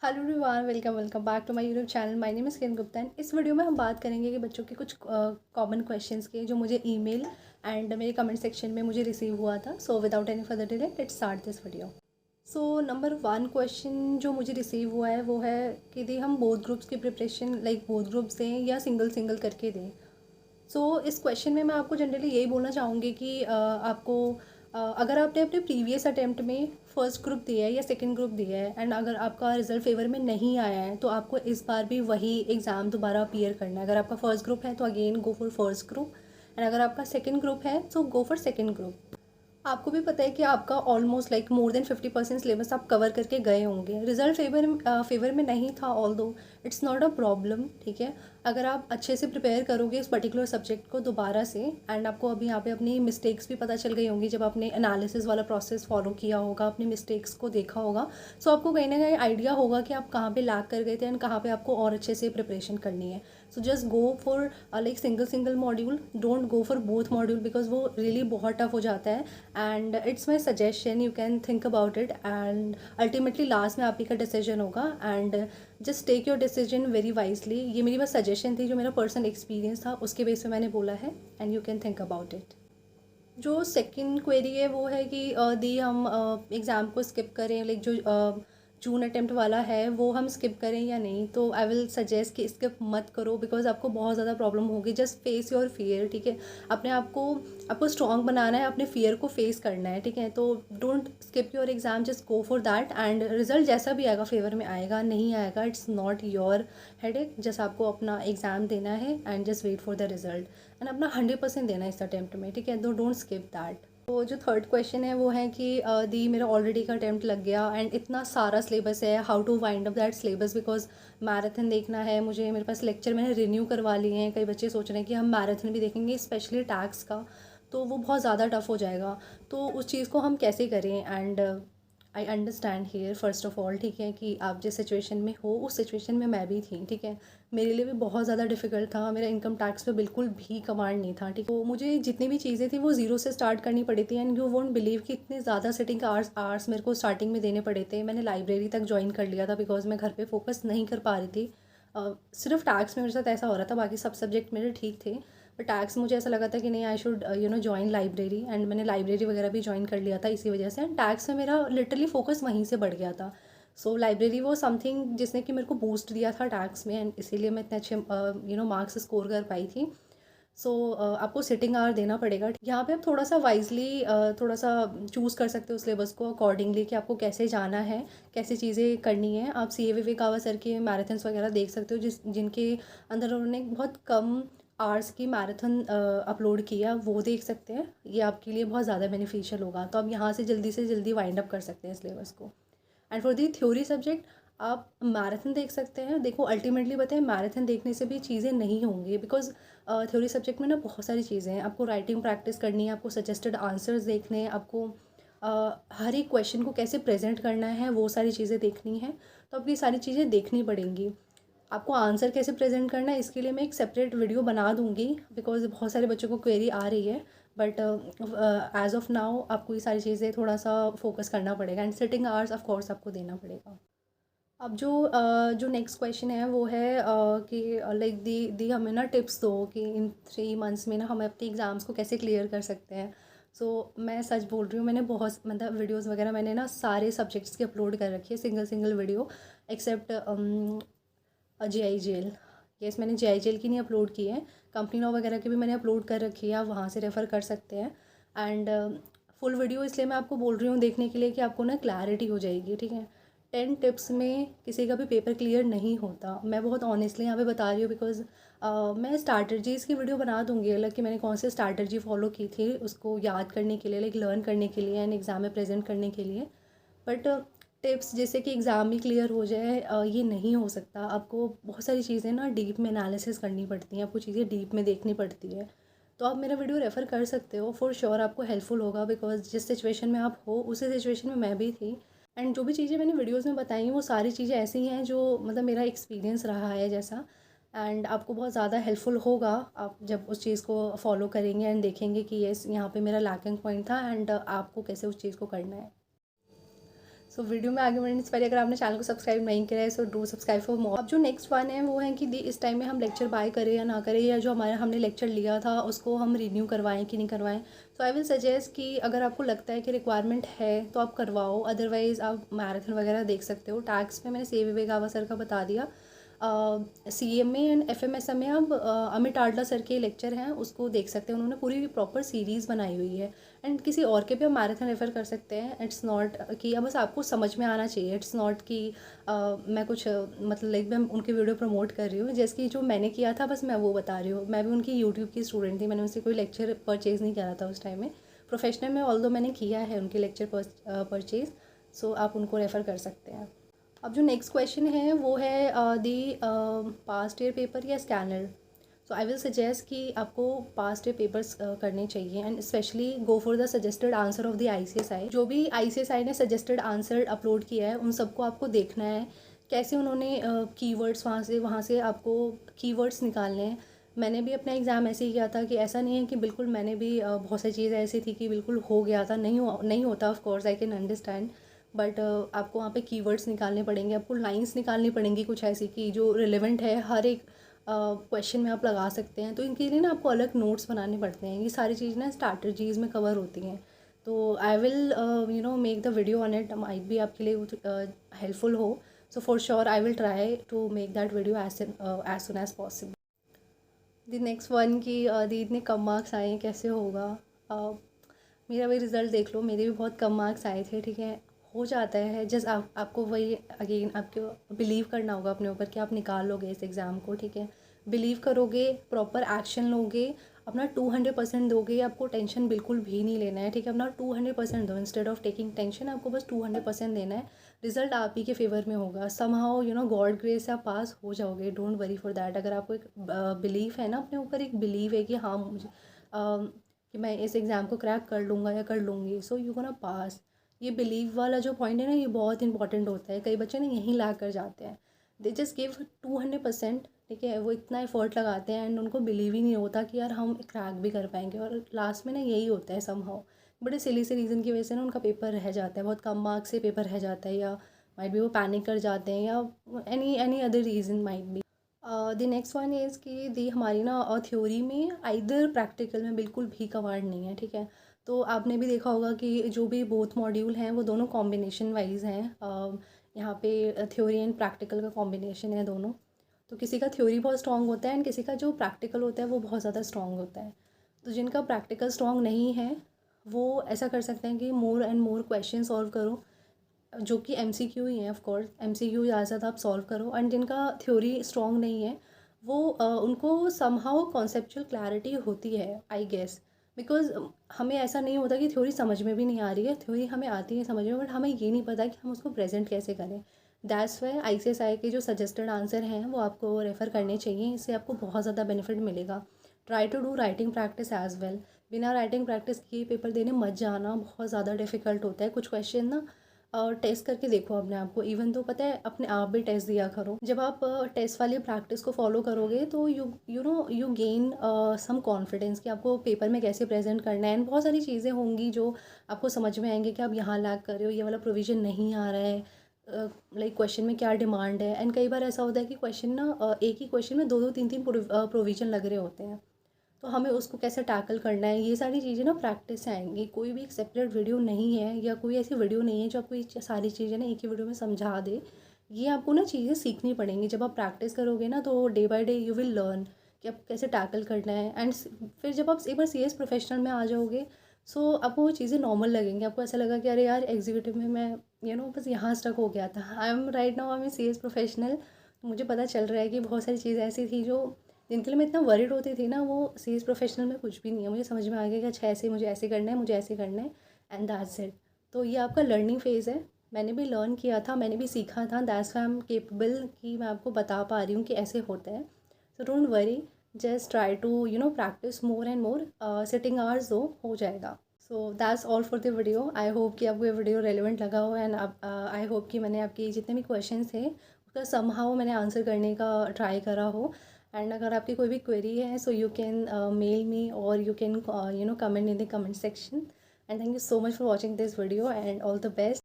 Hello everyone, welcome welcome back to my YouTube channel. My name is Kiran Gupta and इस video में हम बात करेंगे कि बच्चों के कुछ कॉमन क्वेश्चंस के जो मुझे ईमेल एंड मेरे कमेंट सेक्शन में मुझे रिसीव हुआ था। So without any further delay let's start this video. So number one question जो मुझे रिसीव हुआ है वो है कि दी हम बोथ ग्रुप्स की प्रिपरेशन लाइक बोथ ग्रुप्स दें या सिंगल सिंगल करके दें। इस क्वेश्चन में मैं आपको जनरली यही बोलना चाहूँगी कि आपको अगर आपने अपने प्रीवियस अटेम्प्ट में फर्स्ट ग्रुप दिया है या सेकंड ग्रुप दिया है एंड अगर आपका रिजल्ट फेवर में नहीं आया है तो आपको इस बार भी वही एग्ज़ाम दोबारा अपीयर करना है। अगर आपका फर्स्ट ग्रुप है तो again go for first group and अगर आपका सेकंड ग्रुप है तो गो फॉर सेकंड ग्रुप। आपको भी पता है कि आपका almost like more than 50% syllabus आप कवर करके गए होंगे। रिजल्ट फेवर में नहीं था, ऑल दो इट्स नॉट अ प्रॉब्लम, ठीक है। अगर आप अच्छे से प्रिपेयर करोगे उस पर्टिकुलर सब्जेक्ट को दोबारा से एंड आपको अभी यहाँ पे अपनी मिस्टेक्स भी पता चल गई होंगी जब आपने एनालिसिस वाला प्रोसेस फॉलो किया होगा, अपनी मिस्टेक्स को देखा होगा। सो आपको कहीं ना कहीं आइडिया होगा कि आप कहाँ पे लैग कर गए थे एंड कहाँ पे आपको और अच्छे से प्रिपरेशन करनी है। So just go for like single single module, don't go for both module because वो रियली बहुत टफ हो जाता है। And it's my suggestion, you can think about it and ultimately last में आप ही का डिसीजन होगा and just take your decision very wisely. ये मेरी बस सजेशन थी, जो मेरा पर्सनल एक्सपीरियंस था उसके बेस पे मैंने बोला है and you can think about it. जो सेकंड क्वेरी है वो है कि दी हम एग्ज़ाम को स्किप करें, लाइक जो जून अटेम्प्ट वाला है वो हम स्किप करें या नहीं। तो आई विल सजेस्ट कि स्किप मत करो बिकॉज आपको बहुत ज़्यादा प्रॉब्लम होगी। जस्ट फेस योर फियर, ठीक है। अपने आप को आपको स्ट्रॉन्ग बनाना है, अपने फियर को फेस करना है, ठीक है। तो don't skip your exam, just go for that and result जैसा भी आएगा फेवर में आएगा नहीं आएगा it's not your headache. Just आपको अपना एग्ज़ाम देना है and just wait for the result and अपना 100% देना है इस अटेम्प्ट में, ठीक है। तो डोंट स्किप दैट। तो जो थर्ड क्वेश्चन है वो है कि दी मेरा ऑलरेडी का अटेम्प्ट लग गया एंड इतना सारा सिलेबस है, how to wind up that syllabus because marathon देखना है मुझे। मेरे पास लेक्चर मैंने रिन्यू करवा लिए हैं। कई बच्चे सोच रहे हैं कि हम मैराथन भी देखेंगे, स्पेशली टैक्स का, तो वो बहुत ज़्यादा टफ हो जाएगा। तो उस चीज़ को हम कैसे करें and I understand here first of all, ठीक है, कि आप जिस सिचुएशन में हो उस सिचुएशन में मैं भी थी, ठीक है। मेरे लिए भी बहुत ज़्यादा डिफिकल्ट था, मेरा इनकम टैक्स पे बिल्कुल भी कमांड नहीं था, ठीक। तो मुझे जितनी भी चीज़ें थी वो ज़ीरो से स्टार्ट करनी पड़ी थी एंड यू वोंट बिलीव कि इतने ज़्यादा सिटिंग आवर्स मेरे को स्टार्टिंग में देने पड़े थे। मैंने लाइब्रेरी तक ज्वाइन कर लिया था बिकॉज मैं घर पर फोकस नहीं कर पा रही थी। सिर्फ टैक्स में मेरे साथ ऐसा हो रहा था, बाकी सब सब्जेक्ट मेरे ठीक थे। बट टैक्स मुझे ऐसा लगा था कि नहीं, I should join library and मैंने लाइब्रेरी वगैरह भी ज्वाइन कर लिया था इसी वजह से एंड टैक्स में मेरा लिटरली फोकस वहीं से बढ़ गया था। सो लाइब्रेरी वो समथिंग जिसने कि मेरे को बूस्ट दिया था टैक्स में एंड इसीलिए मैं इतने अच्छे मार्क्स स्कोर कर पाई थी। आपको सिटिंग आवर देना पड़ेगा। यहाँ पे आप थोड़ा सा वाइजली थोड़ा सा चूज़ कर सकते हो सिलेबस को अकॉर्डिंगली कि आपको कैसे जाना है, कैसी चीज़ें करनी है। आप सी ए विवेकावा सर के मैराथन्स वगैरह देख सकते हो जिनके अंदर उन्होंने बहुत कम आवर्स की मैराथन अपलोड किया, वो देख सकते हैं। ये आपके लिए बहुत ज़्यादा बेनिफिशियल होगा। तो आप यहाँ से जल्दी वाइंड अप कर सकते हैं सिलेबस को। And for the theory subject आप मैराथन देख सकते हैं। देखो अल्टीमेटली बताएं, मैराथन देखने से भी चीज़ें नहीं होंगी बिकॉज थ्योरी सब्जेक्ट में ना बहुत सारी चीज़ें हैं। आपको राइटिंग प्रैक्टिस करनी है, आपको सजेस्टेड आंसर्स देखने हैं, आपको हर एक क्वेश्चन को कैसे प्रेजेंट करना है वो सारी चीज़ें देखनी है। तो आपको ये सारी चीज़ें देखनी पड़ेंगी। आपको आंसर कैसे प्रेजेंट करना है इसके लिए मैं एक सेपरेट वीडियो बना दूंगी बिकॉज बहुत सारे बच्चों को क्वेरी आ रही है। बट एज ऑफ नाउ आपको ये सारी चीज़ें थोड़ा सा फोकस करना पड़ेगा and sitting hours of course आपको देना पड़ेगा। अब जो नेक्स्ट क्वेश्चन है वो है कि लाइक दी हमें ना टिप्स दो कि इन 3 मंथ्स में ना हम अपने एग्ज़ाम्स को कैसे क्लियर कर सकते हैं। मैं सच बोल रही हूँ, मैंने बहुत मतलब वीडियोस वगैरह मैंने ना सारे सब्जेक्ट्स की अपलोड कर रखी है, सिंगल सिंगल वीडियो, एक्सेप्ट जे आई जेल। यस, मैंने जे आई जेल की नहीं अपलोड की है, कंपनी लॉ वगैरह की भी मैंने अपलोड कर रखी है, आप वहाँ से रेफ़र कर सकते हैं। एंड फुल वीडियो इसलिए मैं आपको बोल रही हूँ देखने के लिए कि आपको ना क्लैरिटी हो जाएगी, ठीक है। 10 टिप्स में किसी का भी पेपर क्लियर नहीं होता, मैं बहुत ऑनेस्टली यहाँ पे बता रही हूँ बिकॉज मैं स्ट्रैटेजीज़ की वीडियो बना दूँगी अलग कि मैंने कौन सी स्ट्रैटेजी फॉलो की थी उसको याद करने के लिए, लाइक लर्न करने के लिए एंड एग्ज़ाम में प्रेजेंट करने के लिए। बट टिप्स जैसे कि एग्ज़ाम भी क्लियर हो जाए ये नहीं हो सकता। आपको बहुत सारी चीज़ें ना डीप में एनालिसिस करनी पड़ती हैं, आपको चीज़ें डीप में देखनी पड़ती है। तो आप मेरा वीडियो रेफ़र कर सकते हो, फॉर श्योर आपको हेल्पफुल होगा बिकॉज जिस सिचुएशन में आप हो उसी सिचुएशन में मैं भी थी। एंड जो भी चीज़ें मैंने वीडियोज़ में बताई वो सारी चीज़ें ऐसी हैं जो मतलब मेरा एक्सपीरियंस रहा है जैसा। एंड आपको बहुत ज़्यादा हेल्पफुल होगा आप जब उस चीज़ को फॉलो करेंगे एंड देखेंगे कि यस यहाँ पे मेरा लैकिंग पॉइंट था एंड आपको कैसे उस चीज़ को करना है। सो वीडियो में आगे बढ़ने से पहले अगर आपने चैनल को सब्सक्राइब नहीं किया है so do subscribe for more. अब जो नेक्स्ट वन है वो है कि इस टाइम में हम लेक्चर बाय करें या ना करें, या जो हमने लेक्चर लिया था उसको हम रिन्यू करवाएं कि नहीं करवाएं। सो आई विल सजेस्ट कि अगर आपको लगता है कि रिक्वायरमेंट है तो आप करवाओ, अदरवाइज़ आप मैराथन वगैरह देख सकते हो। टैक्स में मैंने सी विवेकावा सर का बता दिया। CMA एंड FMSM में अब अमित टाडला सर के लेक्चर हैं, उसको देख सकते हैं। उन्होंने पूरी प्रॉपर सीरीज़ बनाई हुई है। एंड किसी और के भी आप मैराथन रेफ़र कर सकते हैं। इट्स नॉट कि अब बस आपको समझ में आना चाहिए। इट्स नॉट कि मैं कुछ मतलब लाइक मैं उनकी वीडियो प्रमोट कर रही हूँ। जैसे कि जो मैंने किया था बस मैं वो बता रही हूँ। मैं भी उनकी यूट्यूब की स्टूडेंट थी, मैंने उनसे कोई लेक्चर परचेज़ नहीं करा था उस टाइम में। प्रोफेशनल में ऑल्दो मैंने किया है उनके लेक्चर परचेज़। सो आप उनको रेफ़र कर सकते हैं। अब जो नेक्स्ट क्वेश्चन है वो है दी पास्ट ईयर पेपर या scanner. So I will suggest कि आपको पास्ट ईयर पेपर्स करने चाहिए and specially go for the suggested answer of the ICSI। जो भी ICSI ने सजेस्टेड आंसर अपलोड किया है उन सबको आपको देखना है, कैसे उन्होंने कीवर्ड्स वहाँ से आपको कीवर्ड्स निकालने हैं। मैंने भी अपना एग्ज़ाम ऐसे ही किया था कि ऐसा नहीं है कि बिल्कुल मैंने भी बहुत सारी चीज़ें ऐसी थी कि बिल्कुल हो गया था, नहीं होता। Of course I can understand, but आपको वहाँ पे कीवर्ड्स निकालने पड़ेंगे, आपको लाइंस निकालनी पड़ेंगी कुछ ऐसी कि जो रिलेवेंट है हर एक क्वेश्चन में आप लगा सकते हैं। तो इनके लिए ना आपको अलग नोट्स बनाने पड़ते हैं। ये सारी चीज़ ना स्ट्रैटेजीज में कवर होती हैं। तो I will make the video on it, might भी आपके लिए हेल्पफुल हो। So for sure I will try to make that video as soon as possible. The next one की दी इतने कम मार्क्स आए कैसे होगा। मेरा भी रिज़ल्ट देख लो, मेरे भी बहुत कम मार्क्स आए थे, ठीक है। हो जाता है, जस्ट आपको वही अगेन आपको बिलीव करना होगा अपने ऊपर कि आप निकाल लोगे इस एग्ज़ाम को, ठीक है। बिलीव करोगे, प्रॉपर एक्शन लोगे, अपना 200% दोगे। आपको टेंशन बिल्कुल भी नहीं लेना है, ठीक है। अपना 200% दो, इंस्टेड ऑफ टेकिंग टेंशन आपको बस 200% देना है। रिजल्ट आप ही के फेवर में होगा। समहाउ गॉड ग्रेस से आप पास हो जाओगे, डोंट वरी फॉर दैट। अगर आपको एक बिलीव है ना अपने ऊपर, एक बिलीव है कि हाँ मुझे कि मैं इस एग्ज़ाम को क्रैक कर लूँगा या कर लूँगी, सो यू गोना पास। ये बिलीव वाला जो पॉइंट है ना, ये बहुत इंपॉर्टेंट होता है। कई बच्चे ना यहीं लैग कर जाते हैं। दे जस्ट गिव 200%, ठीक है। वो इतना एफर्ट लगाते हैं एंड उनको बिलीव ही नहीं होता कि यार हम क्रैक भी कर पाएंगे, और लास्ट में ना यही होता है समहाउ। बड़े सिली से रीज़न की वजह से ना उनका पेपर रह जाता है, बहुत कम मार्क्स से पेपर रह जाता है, या माइट भी वो पैनिक कर जाते हैं, या any other reason might be. The next one is कि दी हमारी ना थ्योरी में आइदर प्रैक्टिकल में बिल्कुल भी कमांड नहीं है, ठीक है। तो आपने भी देखा होगा कि जो भी बोथ मॉड्यूल हैं वो दोनों कॉम्बिनेशन वाइज हैं। यहाँ पे थ्योरी एंड प्रैक्टिकल का कॉम्बिनेशन है दोनों। तो किसी का थ्योरी बहुत स्ट्रॉन्ग होता है एंड किसी का जो प्रैक्टिकल होता है वो बहुत ज़्यादा स्ट्रॉन्ग होता है। तो जिनका प्रैक्टिकल स्ट्रॉन्ग नहीं है वो ऐसा कर सकते हैं कि मोर एंड मोर क्वेश्चन सॉल्व करो, जो कि MCQ ही है। ऑफ कोर्स MCQ ज़्यादा से ज़्यादा आप सॉल्व करो। एंड जिनका थ्योरी स्ट्रॉन्ग नहीं है वो उनको समहाउ कॉन्सेप्चुअल क्लैरिटी होती है, आई गेस। बिकॉज हमें ऐसा नहीं होता कि थ्योरी समझ में भी नहीं आ रही है, थ्योरी हमें आती है समझ में, बट हमें ये नहीं पता कि हम उसको प्रेजेंट कैसे करें। दैट्स वाई ICSI के जो सजेस्टेड आंसर हैं वो आपको रेफ़र करने चाहिए। इससे आपको बहुत ज़्यादा बेनिफिट मिलेगा। Try to do writing practice as well. बिना राइटिंग प्रैक्टिस किए पेपर देने मत जाना, बहुत ज़्यादा डिफ़िकल्ट होता है। कुछ क्वेश्चन ना और टेस्ट करके देखो अपने आप को। इवन तो पता है अपने आप भी टेस्ट दिया करो। जब आप टेस्ट वाली प्रैक्टिस को फॉलो करोगे तो यू गेन सम कॉन्फिडेंस कि आपको पेपर में कैसे प्रेजेंट करना है। एंड बहुत सारी चीज़ें होंगी जो आपको समझ में आएंगे कि आप यहाँ लैग कर रहे हो, ये वाला प्रोविज़न नहीं आ रहा है, लाइक क्वेश्चन में क्या डिमांड है। एंड कई बार ऐसा होता है कि क्वेश्चन ना एक ही क्वेश्चन में दो दो तीन तीन प्रोविज़न लग रहे होते हैं, तो हमें उसको कैसे टैकल करना है, ये सारी चीज़ें ना प्रैक्टिस से आएंगी। कोई भी एक सेपरेट वीडियो नहीं है या कोई ऐसी वीडियो नहीं है जो आपको ये सारी चीज़ें ना एक ही वीडियो में समझा दे। ये आपको ना चीज़ें सीखनी पड़ेंगी। जब आप प्रैक्टिस करोगे ना तो day by day you will learn कि आप कैसे टैकल करना है। एंड फिर जब आप एक बार CS प्रोफेशनल में आ जाओगे, सो आपको वो चीज़ें नॉर्मल लगेंगी। आपको ऐसा लगा कि अरे यार एग्जीक्यूटिव में मैं बस यहाँ स्टक हो गया था। I am right now I am CS professional. मुझे पता चल रहा है कि बहुत सारी चीज़ें ऐसी थी जो जिनके लिए मैं इतना वरीड होती थी ना, वो CS प्रोफेशनल में कुछ भी नहीं है। मुझे समझ में आ गया कि अच्छा ऐसे मुझे ऐसे करना है, मुझे ऐसे करना है, एंड दैट्स इट। तो ये आपका लर्निंग फेज़ है। मैंने भी लर्न किया था, मैंने भी सीखा था। That's why I am capable कि मैं आपको बता पा रही हूँ कि ऐसे होता है। So don't worry, just try to practice more and more. Sitting hours दो, हो जाएगा। So that's all for the video. I hope कि आपको ये वीडियो रेलिवेंट लगा हो, एंड आई होप कि मैंने आपके जितने भी क्वेश्चन थे उसका समहाउ मैंने आंसर करने का ट्राई करा हो। एंड अगर आपकी कोई भी क्वेरी है so you can mail me और you can comment in the comment section. And thank you so much for watching this video and all the best.